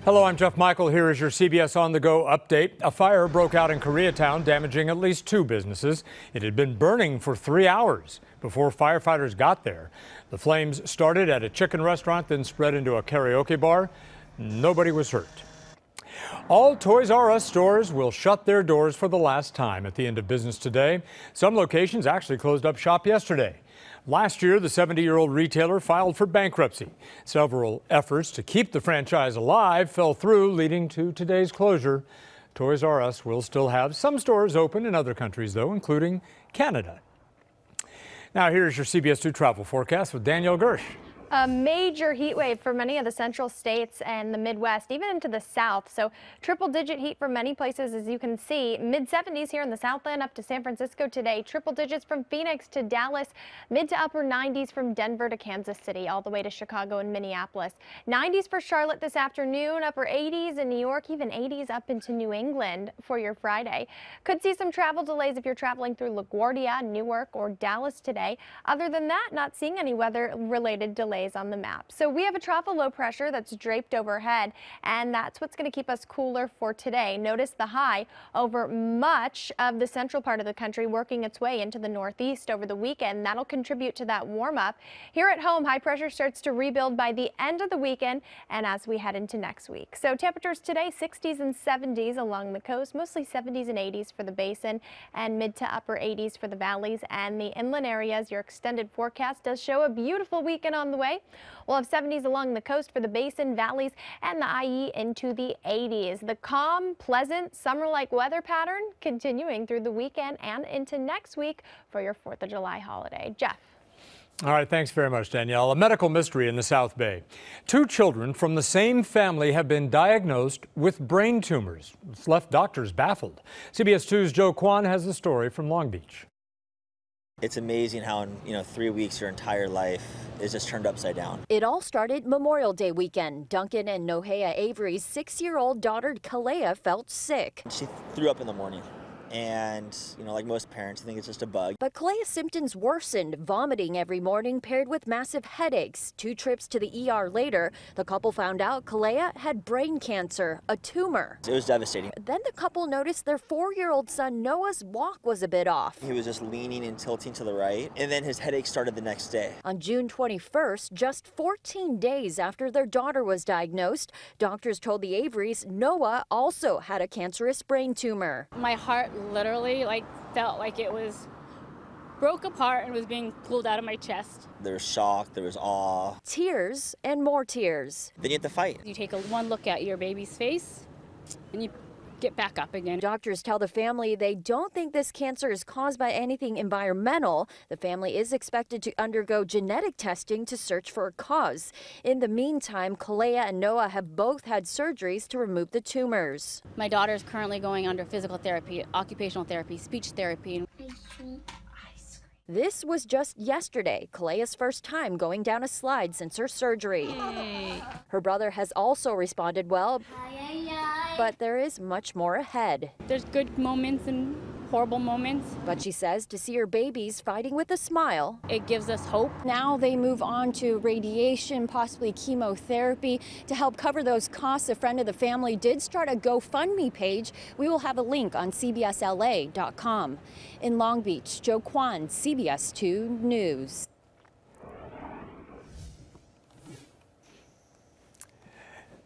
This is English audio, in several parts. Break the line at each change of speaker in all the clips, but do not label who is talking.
Hello, I'm Jeff Michael. Here is your CBS On The Go update. A fire broke out in Koreatown, damaging at least 2 businesses. It had been burning for 3 hours before firefighters got there. The flames started at a chicken restaurant, then spread into a karaoke bar. Nobody was hurt. All Toys R Us stores will shut their doors for the last time at the end of business today. Some locations actually closed up shop yesterday. Last year, the 70-year-old retailer filed for bankruptcy. Several efforts to keep the franchise alive fell through, leading to today's closure. Toys R Us will still have some stores open in other countries, though, including Canada. Now, here's your CBS 2 travel forecast with Danielle Gersh.
A major heat wave for many of the central states and the Midwest, even into the South. So triple-digit heat for many places, as you can see. Mid-70s here in the Southland up to San Francisco today. Triple digits from Phoenix to Dallas. Mid to upper 90s from Denver to Kansas City, all the way to Chicago and Minneapolis. 90s for Charlotte this afternoon. Upper 80s in New York, even 80s up into New England for your Friday. Could see some travel delays if you're traveling through LaGuardia, Newark, or Dallas today. Other than that, not seeing any weather-related delays on the map. So we have a trough of low pressure that's draped overhead, and that's what's going to keep us cooler for today. Notice the high over much of the central part of the country, working its way into the northeast over the weekend. That'll contribute to that warm up. Here at home, high pressure starts to rebuild by the end of the weekend and as we head into next week. So temperatures today, 60s and 70s along the coast, mostly 70s and 80s for the basin, and mid to upper 80s for the valleys and the inland areas. Your extended forecast does show a beautiful weekend on the way. We'll have 70s along the coast for the basin, valleys, and the IE into the 80s. The calm, pleasant, summer-like weather pattern continuing through the weekend and into next week for your 4th of July holiday. Jeff.
All right, thanks very much, Danielle. A medical mystery in the South Bay. 2 children from the same family have been diagnosed with brain tumors. It's left doctors baffled. CBS 2's Joe Kwan has the story from Long Beach.
It's amazing how in 3 weeks your entire life is just turned upside down.
It all started Memorial Day weekend. Duncan and Nohea Avery's 6-year-old daughter Kalea felt sick.
She threw up in the morning. And, like most parents, I think it's just a bug.
But Kalea's symptoms worsened, vomiting every morning paired with massive headaches. 2 trips to the ER later, the couple found out Kalea had brain cancer, a tumor.
It was devastating.
Then the couple noticed their 4-year-old son Noah's walk was a bit off.
He was just leaning and tilting to the right, and then his headache started the next day.
On June 21st, just 14 days after their daughter was diagnosed, doctors told the Averys Noah also had a cancerous brain tumor.
My heart literally felt like it was broke apart and was being pulled out of my chest.
There was shock, there was awe.
Tears and more tears.
Then you have to fight.
You take one look at your baby's face and you get back up again.
Doctors tell the family they don't think this cancer is caused by anything environmental. The family is expected to undergo genetic testing to search for a cause. In the meantime, Kalea and Noah have both had surgeries to remove the tumors.
My daughter is currently going under physical therapy, occupational therapy, speech therapy.
This was just yesterday, Kalea's first time going down a slide since her surgery.
Yay.
Her brother has also responded well, but there is much more ahead.
There's good moments and horrible moments.
But she says to see her babies fighting with a smile,
it gives us hope.
Now they move on to radiation, possibly chemotherapy. To help cover those costs, a friend of the family did start a GoFundMe page. We will have a link on cbsla.com. In Long Beach, Joe Kwan, CBS 2 News.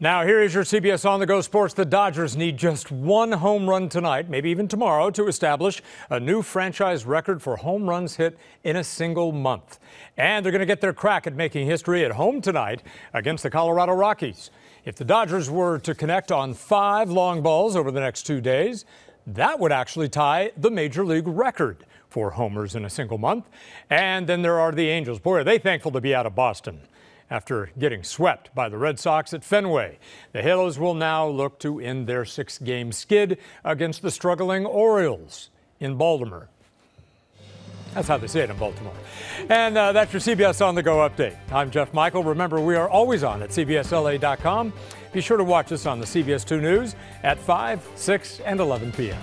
Now, here is your CBS On The Go Sports. The Dodgers need just 1 home run tonight, maybe even tomorrow, to establish a new franchise record for home runs hit in a single month. And they're going to get their crack at making history at home tonight against the Colorado Rockies. If the Dodgers were to connect on 5 long balls over the next 2 days, that would actually tie the Major League record for homers in a single month. And then there are the Angels. Boy, are they thankful to be out of Boston after getting swept by the Red Sox at Fenway. The Halos will now look to end their 6-game skid against the struggling Orioles in Baltimore. That's how they say it in Baltimore. And that's your CBS On The Go update. I'm Jeff Michael. Remember, we are always on at CBSLA.com. Be sure to watch us on the CBS 2 News at 5, 6, and 11 p.m.